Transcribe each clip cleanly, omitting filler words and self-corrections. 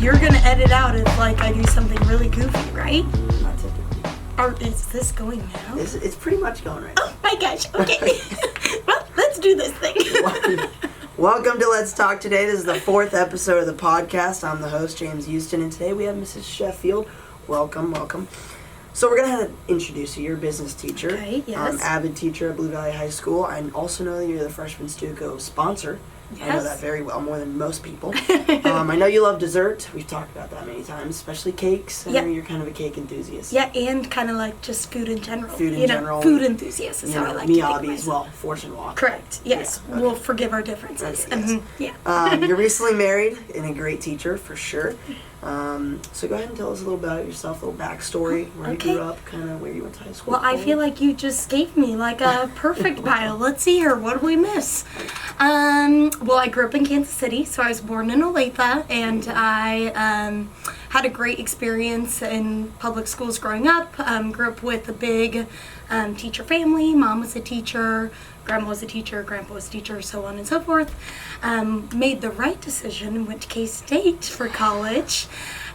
you're gonna edit out if like I do something really goofy, right? Not typically. Or is this going now? It's pretty much going right now. Oh my gosh, okay. Well, let's do this thing. Welcome to Let's Talk Today. This is the 4th episode of the podcast. I'm the host, James Euston, and today we have Mrs. Sheffield. Welcome. So we're going to introduce you. You're a business teacher. Okay, yes. Avid teacher at Blue Valley High School. I also know that you're the Freshman Stuco sponsor. Yes. I know that very well, more than most people. I know you love dessert. We've talked about that many times, especially cakes. I know you're kind of a cake enthusiast. Yeah, and kind of like just food in general. Food in general. Food enthusiast is how I like to think of Miyabi as myself. well, fortune walk. Correct, yes. Yeah, okay. We'll forgive our differences. Okay, yes. Yeah. You're recently married and a great teacher, for sure. So go ahead and tell us a little about yourself, a little backstory, where you grew up, kind of where you went to high school. Well, I feel like you just gave me like a perfect bio. Let's see here. What did we miss? Well, I grew up in Kansas City, so I was born in Olathe, and I had a great experience in public schools growing up. Grew up with a big teacher family. Mom was a teacher, grandma was a teacher, grandpa was a teacher, so on and so forth. Made the right decision and went to K-State for college.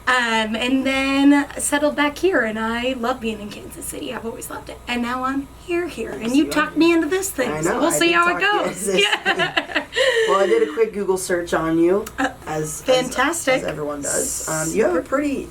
And then settled back here, and I love being in Kansas City. I've always loved it. And now I'm here. And you talked me into this thing, so we'll see how it goes. Yeah. Well, I did a quick Google search on you, as everyone does. You have a pretty,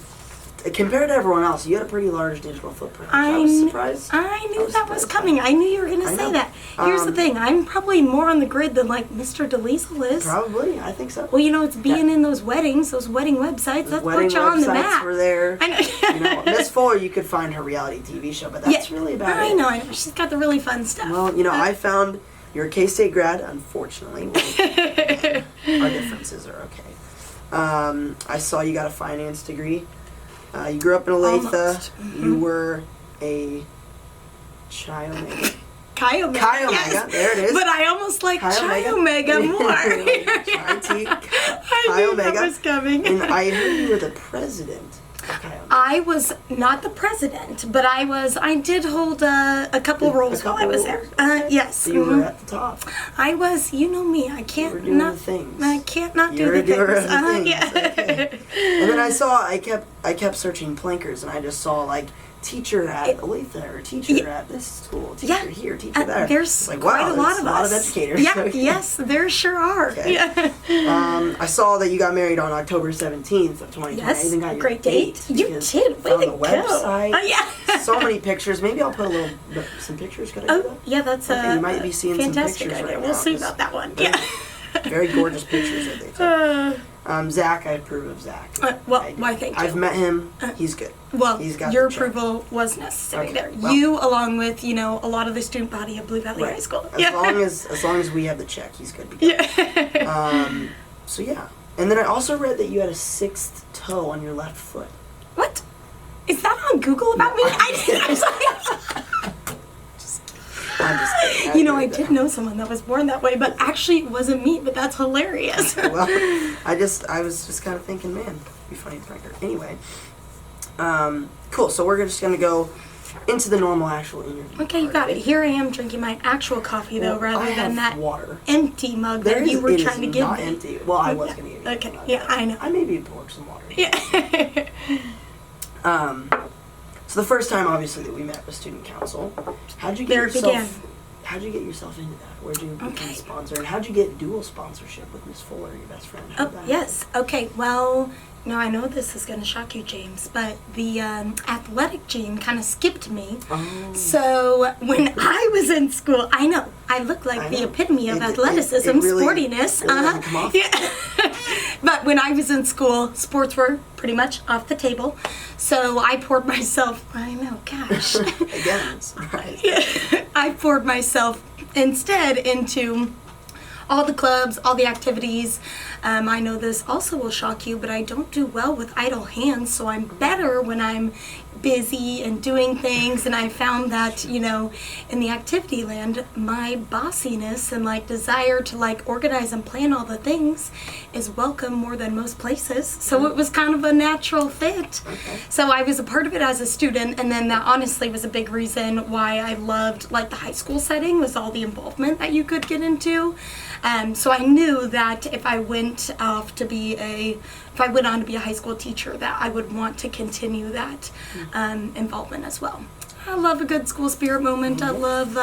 compared to everyone else, you had a pretty large digital footprint. I was surprised. I knew that was coming. I knew you were going to say that. Here's the thing. I'm probably more on the grid than like Mr. DeLiesel is. Probably. I think so. Well, it's being in those wedding websites. That puts you on the map. Were there. I know. Miss Fuller, you could find her reality TV show, but that's really about it. I know. She's got the really fun stuff. Well, I found you're a K-State grad, unfortunately. Our differences are okay. I saw you got a finance degree. You grew up in Olathe. Mm-hmm. You were a Chi Omega. Chi Omega. Chi Omega. Yes. There it is. But I almost like Chi Omega more. I knew that was coming. And I heard you were the president of Chi Omega. I was not the president, but I did hold a couple roles while I was there. Yes. So you were at the top. I was, you know me, I can't you were doing the things. I can't not do the things. You were doing the things. Yeah. Okay. And then I kept searching plankers, and I just saw like teacher at Olathe, or teacher at this school, teacher here, teacher there. There's like, quite wow, a lot of us. A lot of educators. Yeah, Okay. yes, there sure are. Okay. Yeah. I saw that you got married on October 17th of 2020. Yes, I even got your great date. You did. Way on to the go. website. Yeah. So many pictures. Maybe I'll put some pictures. Could I do that? Yeah, that's you might be seeing fantastic some pictures idea. right We'll now. see about that one. Yeah. Very gorgeous pictures that they took. Zach, I approve of Zach. Why thank you. I've met him. He's good. Well, He's got your the check. approval was necessary there. Well, you, along with, a lot of the student body of Blue Valley High School. As long as we have the check, he's good to go. Yeah. So yeah. And then I also read that you had a 6th toe on your left foot. What? Is that on Google about me? I'm sorry. I'm just kidding. I did know someone that was born that way, but actually it wasn't me, but that's hilarious. Well, I was just kind of thinking, man, it'd be funny to prank her. Anyway, cool. So we're just going to go into the normal actual interview. Okay, you got it. Here I am drinking my actual coffee, though, rather than that water. Empty mug that you were trying to give me. Not empty. Well, I was going to give you. Okay, yeah, I know. I maybe pour some water. Yeah. So the first time, obviously, that we met with student council, how'd you get yourself into that? Where'd you become a sponsor? And how'd you get dual sponsorship with Miss Fuller, your best friend? Yes. Okay, well, I know this is going to shock you, James, but the athletic gene kind of skipped me. Oh. So when I was in school, I know, I look like the epitome of athleticism, sportiness. Really come off. Yeah. But when I was in school, sports were pretty much off the table. So I poured myself, I know, gosh. Again, surprise. Yeah. I poured myself instead into all the clubs, all the activities. I know this also will shock you, but I don't do well with idle hands, so I'm better when I'm busy and doing things. And I found that, in the activity land, my bossiness and desire to organize and plan all the things is welcome more than most places. So it was kind of a natural fit. Okay. So I was a part of it as a student, and then that honestly was a big reason why I loved the high school setting, was all the involvement that you could get into. So I knew that if I went on to be a high school teacher, that I would want to continue that involvement as well. I love a good school spirit moment. I love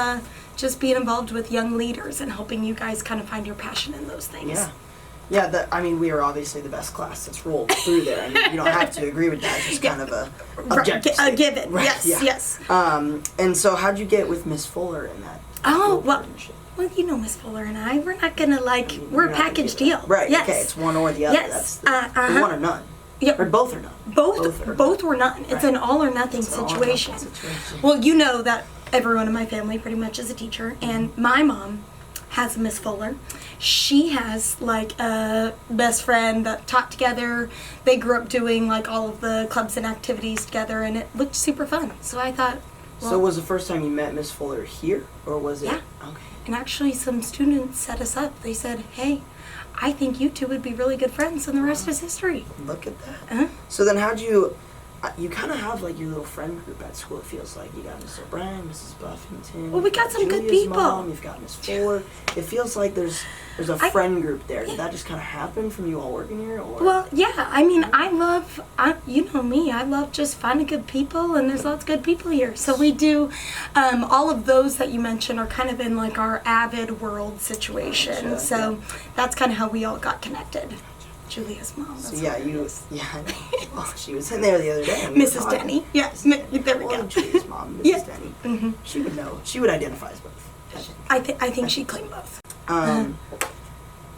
just being involved with young leaders and helping you guys kind of find your passion in those things. Yeah. Yeah, I mean, we are obviously the best class that's rolled through there. I mean, you don't have to agree with that. It's just kind of a objective a given. Right, Yes, yeah. yes. And so how'd you get with Miss Fuller in that? Oh, well, partnership? well, you know Miss Fuller and I, we're not going to we're You're a not package gonna do that. deal. Right, Yes. okay, it's one or the other. Yes. That's the one or none. Yep. Or both or none. Both were none. It's an all or nothing It's an all or nothing situation. situation. Well, you know that everyone in my family pretty much is a teacher, and my mom has a Miss Fuller. She has like a best friend that taught together. They grew up doing like all of the clubs and activities together, and it looked super fun. So I thought, well, So was the first time you met Miss Fuller here, or was it? Yeah. Okay. and actually some students set us up. They said, hey, I think you two would be really good friends, and the rest is history. Look at that. Uh-huh. So then how'd you kind of have like your little friend group at school, it feels like. You got Miss O'Brien, Mrs. Buffington. Well, we got some good Julia's people. Mom, you've got Miss Fuller. It feels like there's a friend group there. Did that just kind of happen from you all working here? Or? Well, yeah. I mean, you know me. I love just finding good people, and there's lots of good people here. So we do, all of those that you mentioned are kind of in like our avid world situation. Gotcha, So that's kind of how we all got connected. Julia's mom. So yeah, I know. Well, she was in there the other day. Mrs. Denny. Yes, there we go. Julia's mom, Mrs. Yeah. Denny. Mm-hmm. She would know. She would identify as both. I think. I think she claimed both.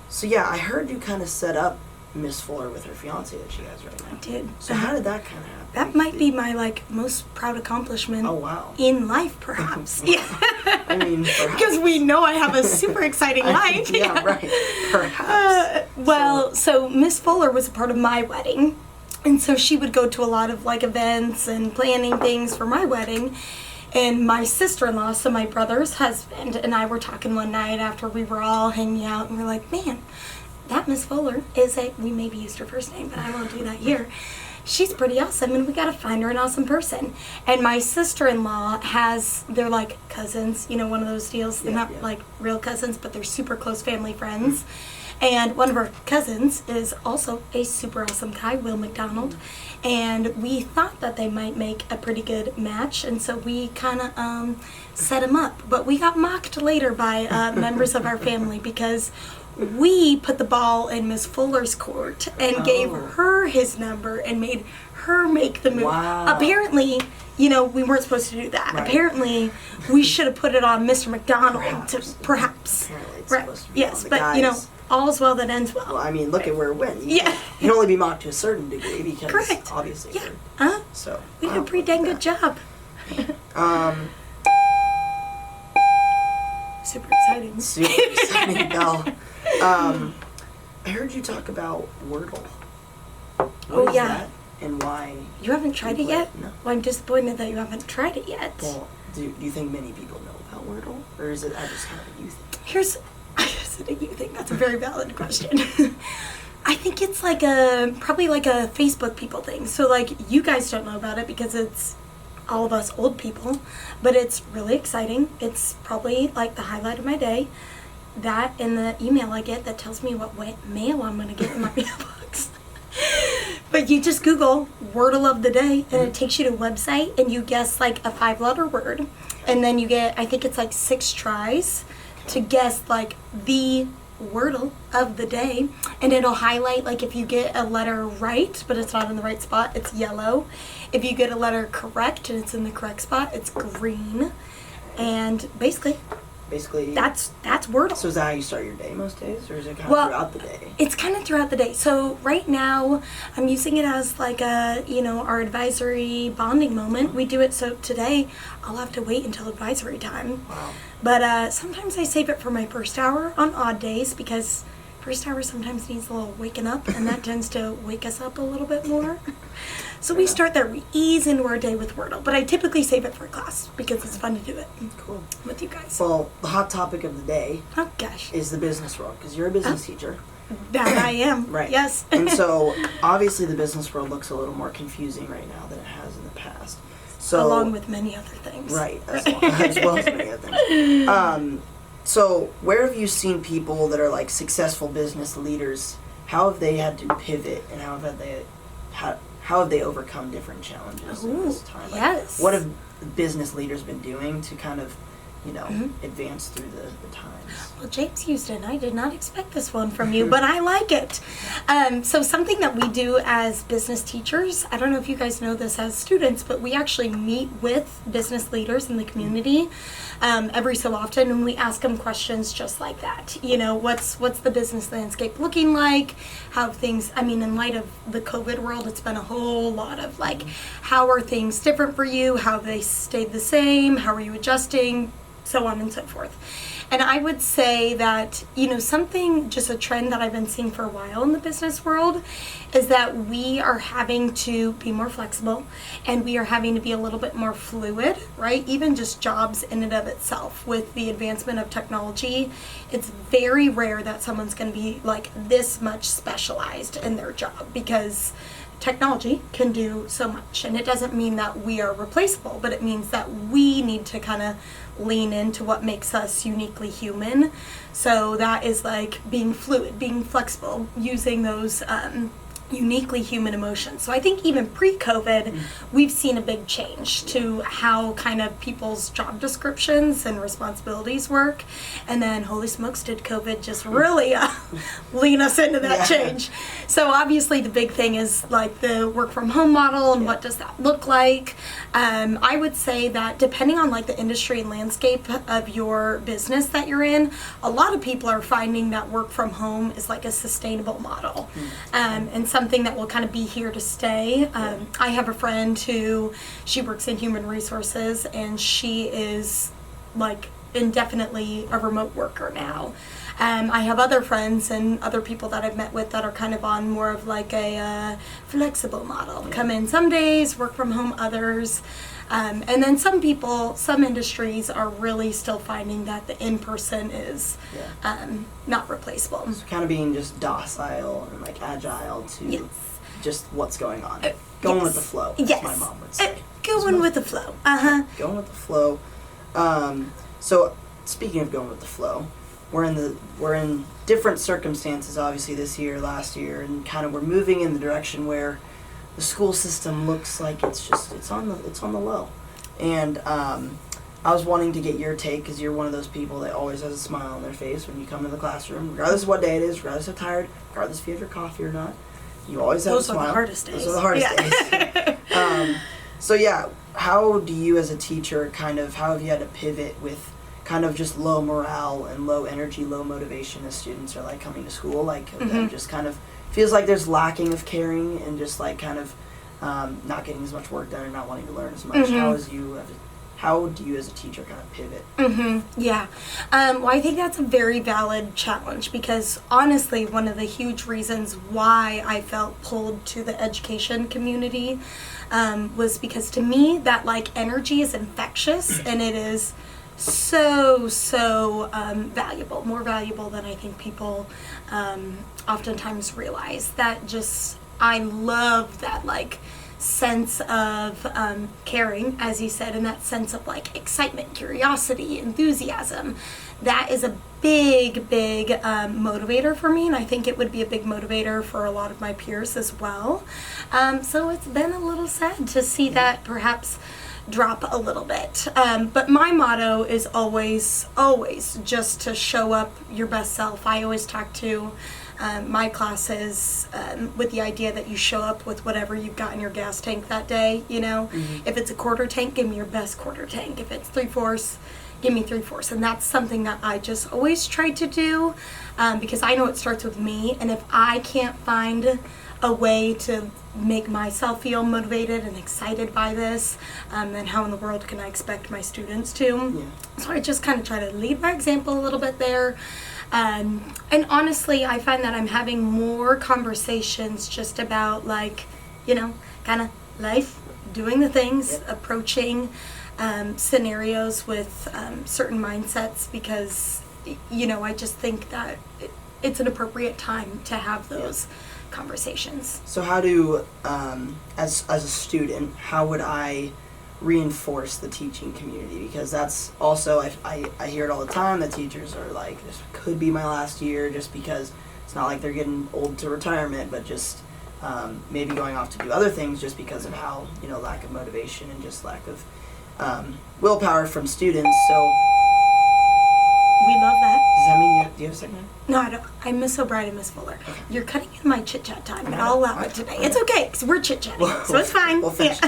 So yeah, I heard you kind of set up Miss Fuller with her fiance that she has right now. I did. So how did that kind of happen? That might be my most proud accomplishment. Oh wow. In life, perhaps. Yeah. I mean, perhaps. Because we know I have a super exciting life. Yeah, right. Perhaps. So Miss Fuller was a part of my wedding, and so she would go to a lot of events and planning things for my wedding. And my sister-in-law, so my brother's husband, and I were talking one night after we were all hanging out, and we're like, man, that Miss Fuller we maybe used her first name, but I won't do that here. She's pretty awesome, and we gotta find her an awesome person. And my sister-in-law they're like cousins, one of those deals. They're not like real cousins, but they're super close family friends. And one of our cousins is also a super awesome guy, Will McDonald. And we thought that they might make a pretty good match, and so we kind of set him up. But we got mocked later by members of our family because we put the ball in Miss Fuller's court and gave her his number and made her make the move. Wow. Apparently, we weren't supposed to do that. Right. Apparently, we should have put it on Mr. McDonald perhaps. Apparently it's Right. supposed to be Yes, on the but guys. all's well that ends well. Well, I mean, look at where it went. You Yeah. can only be mocked to a certain degree because Correct. obviously. Yeah. So We did a pretty dang good job. Super exciting. Super exciting, Belle. I heard you talk about Wordle. What is yeah. that and why? You haven't tried you it play yet? No. Well, I'm disappointed that you haven't tried it yet. Well, do you think many people know about Wordle, or is it just kind of a you thing? Here's a you thing. That's a very valid question. I think it's probably like a Facebook people thing. So you guys don't know about it because it's all of us old people, but it's really exciting. It's probably the highlight of my day. That and the email I get that tells me what mail I'm going to get in my mailbox. But you just Google Wordle of the day, and it takes you to a website, and you guess a 5-letter word, and then you get, I think it's 6 tries to guess the Wordle of the day, and it'll highlight if you get a letter right but it's not in the right spot, it's yellow. If you get a letter correct and it's in the correct spot, it's green. And basically that's Wordle. So is that how you start your day most days, or is it kind of throughout the day? It's kind of throughout the day. So right now I'm using it as our advisory bonding moment. We do it so today I'll have to wait until advisory time. Wow. But sometimes I save it for my first hour on odd days because first hour sometimes needs a little waking up, and that tends to wake us up a little bit more. So we start there. We ease into our day with Wordle, but I typically save it for class because it's fun to do it Cool. with you guys. Well, the hot topic of the day Oh gosh, is the business world, because you're a business teacher. that I am. Right. Yes. And so, obviously, the business world looks a little more confusing right now than it has in the past. So, Along with many other things. right, as well as many other things. So where have you seen people that are like successful business leaders? How have they had to pivot, and how have they overcome different challenges in this time? Like, yes. what have business leaders been doing to kind of, advance through the times? Well, James Euston, I did not expect this one from you, but I like it. So something that we do as business teachers, I don't know if you guys know this as students, but we actually meet with business leaders in the community every so often, and we ask them questions just like that. What's the business landscape looking like? How things, in light of the COVID world, it's been a whole lot of like, how are things different for you? How have they stayed the same? How are you adjusting? So on and so forth. And I would say that, just a trend that I've been seeing for a while in the business world is that we are having to be more flexible, and we are having to be a little bit more fluid, right? Even just jobs in and of itself. With the advancement of technology, it's very rare that someone's going to be like this much specialized in their job, because technology can do so much. And it doesn't mean that we are replaceable, but it means that we need to kind of lean into what makes us uniquely human. So that is like being fluid, being flexible, using those uniquely human emotions. So I think even pre-COVID, we've seen a big change to how kind of people's job descriptions and responsibilities work. And then, holy smokes, did COVID just really lean us into that change. So obviously the big thing is like the work from home model, and what does that look like? I would say that depending on like the industry and landscape of your business that you're in, a lot of people are finding that work from home is like a sustainable model, and something that will kind of be here to stay. I have a friend who, she works in human resources, and she is like indefinitely a remote worker now. I have other friends and other people that I've met with that are kind of on more of like a flexible model. Come in some days, work from home others. And then some people, some industries are really still finding that the in-person is not replaceable. So kind of being just docile and like agile to just what's going on. Going with the flow, as my mom would say. Going with the flow. Going with the flow. So speaking of going with the flow, we're in different circumstances obviously this year, last year, and kind of we're moving in the direction where the school system looks like it's on the low. And I was wanting to get your take, because you're one of those people that always has a smile on their face when you come in the classroom, regardless of what day it is, regardless of how tired, regardless if you have your coffee or not. You always have a smile. Those are the hardest days. Those are the hardest days. So yeah, how do you as a teacher how have you had to pivot with kind of just low morale and low energy, low motivation as students are like coming to school, like them just kind of feels like there's lacking of caring and just like kind of not getting as much work done and not wanting to learn as much. How do you as a teacher kind of pivot? Well, I think that's a very valid challenge, because honestly, one of the huge reasons why I felt pulled to the education community was because to me that like energy is infectious, and it is so valuable, more valuable than I think people oftentimes realize. That just, I love that like sense of caring, as you said, and that sense of like excitement, curiosity, enthusiasm. That is a big motivator for me, and I think it would be a big motivator for a lot of my peers as well. So it's been a little sad to see that perhaps drop a little bit. But my motto is always just to show up your best self. I always talk to my classes with the idea that you show up with whatever you've got in your gas tank that day. If it's a quarter tank, give me your best quarter tank. If it's 3/4, give me 3/4. And that's something that I just always try to do, because I know it starts with me, and if I can't find a way to make myself feel motivated and excited by this, then how in the world can I expect my students to? So I just kind of try to lead by example a little bit there. And honestly, I find that I'm having more conversations just about like, kind of life, doing the things, approaching scenarios with certain mindsets, because, I just think that it's an appropriate time to have those conversations. So how do, as a student, how would I reinforce the teaching community, because that's also, I hear it all the time that teachers are like, this could be my last year, just because it's not like they're getting old to retirement, but just maybe going off to do other things just because of how, lack of motivation and just lack of willpower from students. So We love that. does that mean do you have a second? No, I don't. I miss O'Brien and Miss Fuller. Okay. You're cutting in my chit chat time, and I'll allow it today. It's okay, because we're chit chatting, so it's fine. We'll finish.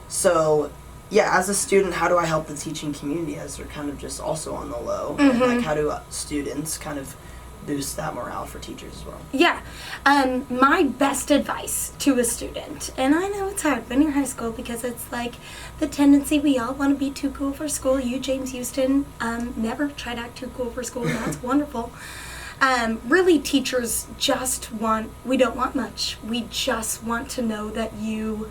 So, yeah, as a student, how do I help the teaching community as they're kind of just also on the low? And like, how do students kind of boost that morale for teachers as well? Yeah. My best advice to a student, and I know it's hard when you're high school because it's like the tendency we all want to be too cool for school. You, James Euston, never try to act too cool for school, and that's wonderful. Really, teachers we don't want much. We just want to know that you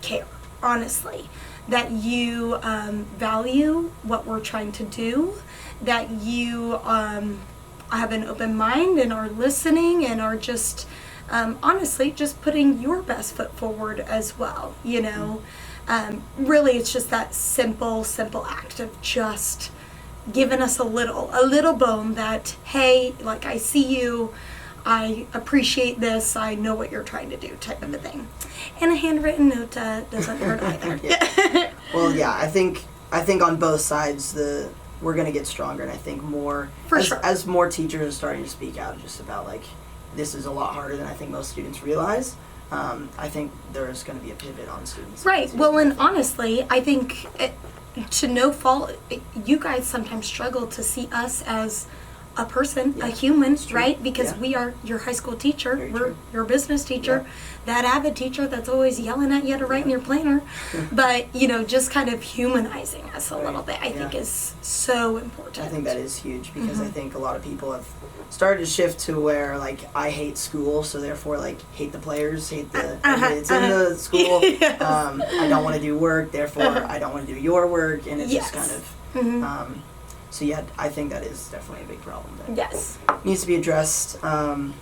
care, honestly. That you value what we're trying to do, that you have an open mind and are listening and are just, honestly, just putting your best foot forward as well, Really, it's just that simple act of just giving us a little bone that, hey, like, I see you, I appreciate this, I know what you're trying to do, type of a thing. And a handwritten note doesn't hurt either. Yeah. Well, yeah, I think on both sides we're gonna get stronger, and I think as more teachers are starting to speak out just about like this is a lot harder than I think most students realize. I think there's going to be a pivot on students. Right. Well, and honestly, I think to no fault, you guys sometimes struggle to see us as a person, a human, right? Because we are your high school teacher, we're your business teacher, that avid teacher that's always yelling at you to write in your planner. But, just kind of humanizing us a little bit, I think is so important. I think that is huge, because I think a lot of people have started to shift to where, like, I hate school, so therefore, like, hate the players, hate the it's in the school. Yes. I don't want to do work, therefore I don't want to do your work, and it's just kind of... So yeah, I think that is definitely a big problem that needs to be addressed. Well,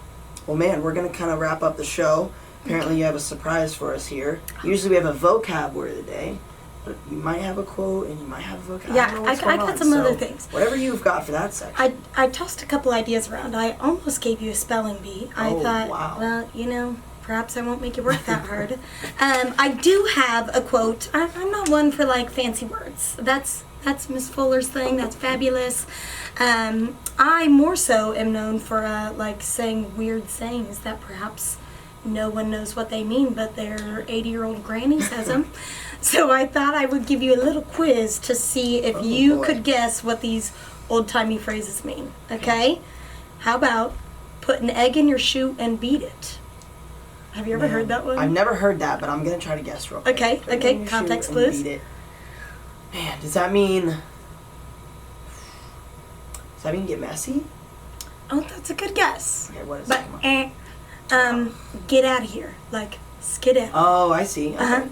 man, we're going to kind of wrap up the show. Apparently you have a surprise for us here. Usually we have a vocab word of the day, but you might have a quote and you might have a vocab. Yeah, I got some other things. Whatever you've got for that section. I tossed a couple ideas around. I almost gave you a spelling bee. I thought, well, perhaps I won't make you work that hard. I do have a quote. I'm not one for, like, fancy words. That's Miss Fuller's thing. That's fabulous. I more so am known for like saying weird sayings that perhaps no one knows what they mean, but their 80-year-old granny says them. So I thought I would give you a little quiz to see if you could guess what these old-timey phrases mean. Okay? How about put an egg in your shoe and beat it? Have you ever heard that one? I've never heard that, but I'm going to try to guess real quick. Okay. Context clues. Man, does that mean get messy? Oh, that's a good guess. Okay, what is it? Get out of here. Like, skedaddle. Oh, I see. Okay.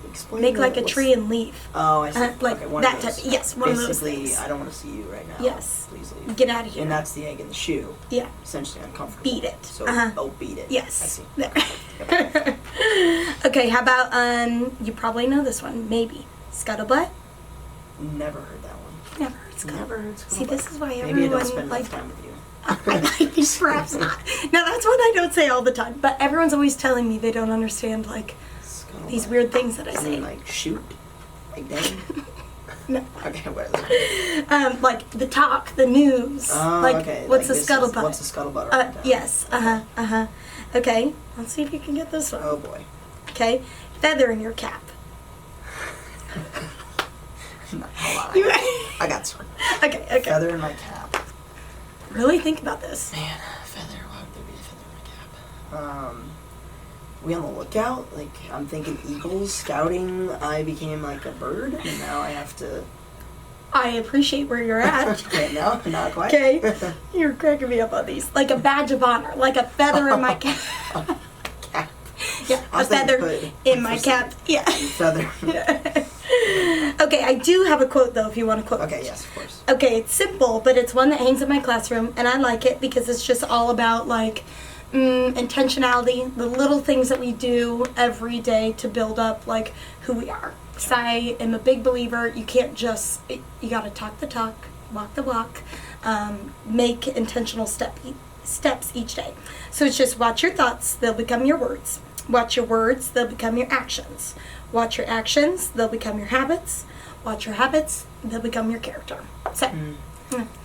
Explain. Make like a tree and leave. Oh, I see. Like one that of those. type. Yes, one of those Basically, things. I don't want to see you right now. Yes. Please leave. Get out of here. And that's the egg in the shoe. Yeah. Essentially uncomfortable. Beat it. So, beat it. Yes. I see. There. Okay, how about, you probably know this one. Maybe. Scuttlebutt? Never heard that one. Never heard scuttlebutt. Never heard scuttlebutt. See, this is why everyone, Maybe I don't spend enough time with you. I think perhaps not. Now, that's what I don't say all the time, but everyone's always telling me they don't understand, like, these weird things that I say. Like, shoot? Like, dang? No. Okay, what is it? Like, the talk, the news. Oh, like, okay. what's like a scuttlebutt? What's a scuttlebutt? Yes, Okay, let's see if you can get this one. Oh, boy. Okay, feather in your cap. No, hold on. I got this one. Okay. Feather in my cap. Really think about this. Man, feather. Why would there be a feather in my cap? We on the lookout? Like, I'm thinking eagles scouting. I became like a bird, and now I have to... I appreciate where you're at. Okay, no, not quite. Okay, you're cracking me up on these. Like a badge of honor, like a feather in my cap. Cap. Yeah, a feather in my cap. Yeah. Feather. Okay, I do have a quote though, if you want a quote. Okay, yes, of course. Okay, it's simple, but it's one that hangs in my classroom, and I like it because it's just all about, like, intentionality, the little things that we do every day to build up like who we are. So I am a big believer, you can't just, you gotta talk the talk, walk the walk, make intentional steps each day. So it's just watch your thoughts, they'll become your words. Watch your words, they'll become your actions. Watch your actions, they'll become your habits. Watch your habits, they'll become your character. So,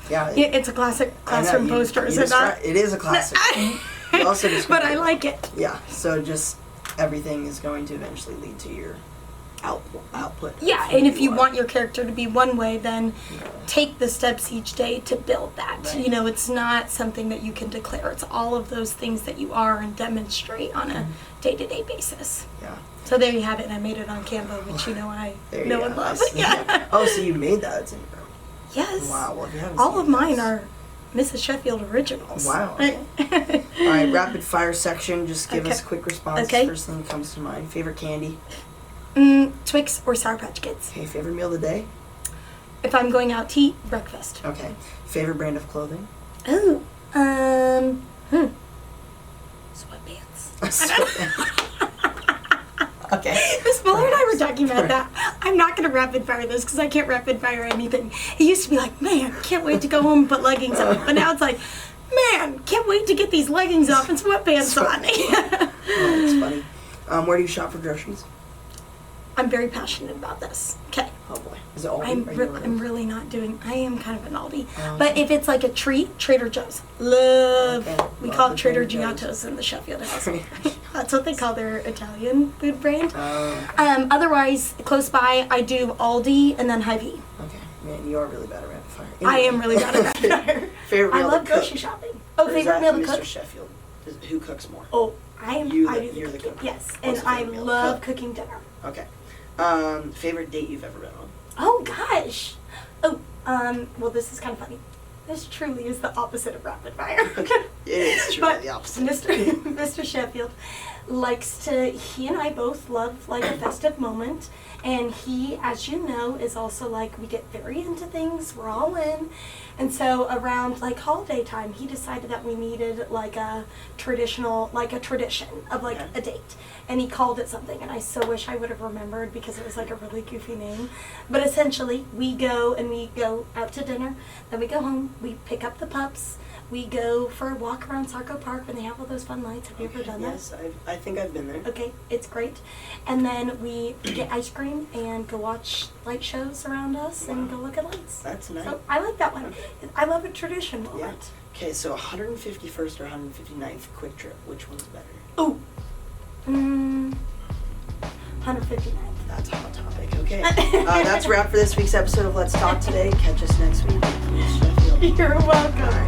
yeah, it's a classic classroom poster, is it not? It is a classic. You also but I like it. Yeah, so just everything is going to eventually lead to your output. Yeah, and if you want your character to be one way, then take the steps each day to build that. Right. You know, it's not something that you can declare. It's all of those things that you are and demonstrate on a day-to-day basis. Yeah. So there you have it, and I made it on Canva, which you know I know and love. Yeah. Oh, so you made that? It's in your room. Yes. Wow. Well, if you haven't all seen of mine are Mrs. Sheffield originals. Wow. Okay. All right, rapid fire section. Just give us quick responses. Okay. First thing that comes to mind. Favorite candy? Twix or Sour Patch Kids. Okay. Favorite meal of the day? If I'm going out to eat, breakfast. Okay. Favorite brand of clothing? Oh, sweatpants. Okay. Miss Muller and I were talking about that. I'm not going to rapid fire this because I can't rapid fire anything. It used to be like, man, can't wait to go home and put leggings on. But now it's like, man, can't wait to get these leggings off and sweatpants on. Oh, that's funny. Where do you shop for groceries? I'm very passionate about this. Okay. Oh boy. Is it Aldi? I'm really not doing, I am kind of an Aldi. Oh, but if it's like a treat, Trader Joe's. Love. Okay. We Love call the it Trader Trader Joe's. Giotto's in the Sheffield house. That's what they call their Italian food brand. Oh. Otherwise, close by, I do Aldi and then Hy-Vee. Okay. Man, you are really bad at rapid fire. I am really bad at rapid fire. Favorite meal I love to cook? grocery shopping. Oh, Or is favorite that meal to Mr. cook? Sheffield. Who cooks more? Oh, I do You're the the cooking. cook. Yes, What's and your I favorite meal to love cook? cooking dinner. Okay. Favorite date you've ever been on? Oh gosh. Oh, well, this is kind of funny. This truly is the opposite of rapid fire. It is truly But the opposite. Mr. Sheffield likes to, he and I both love like a festive moment. And he, as you know, is also like, we get very into things, we're all in. And so around like holiday time, he decided that we needed like a tradition of like a date. And he called it something, and I so wish I would have remembered because it was like a really goofy name. But essentially, we go out to dinner, then we go home, we pick up the pups, we go for a walk around Sarco Park when they have all those fun lights. Have you ever done that? Yes, I think I've been there. Okay, it's great. And then we get ice cream and go watch light shows around us and go look at lights. That's nice. So I like that one. Okay. I love a tradition Yeah. moment. Okay, so 151st or 159th quick trip, which one's better? Oh, 159. That's a hot topic. Okay, that's a wrap for this week's episode of Let's Talk Today. Catch us next week. Sheffield. You're welcome.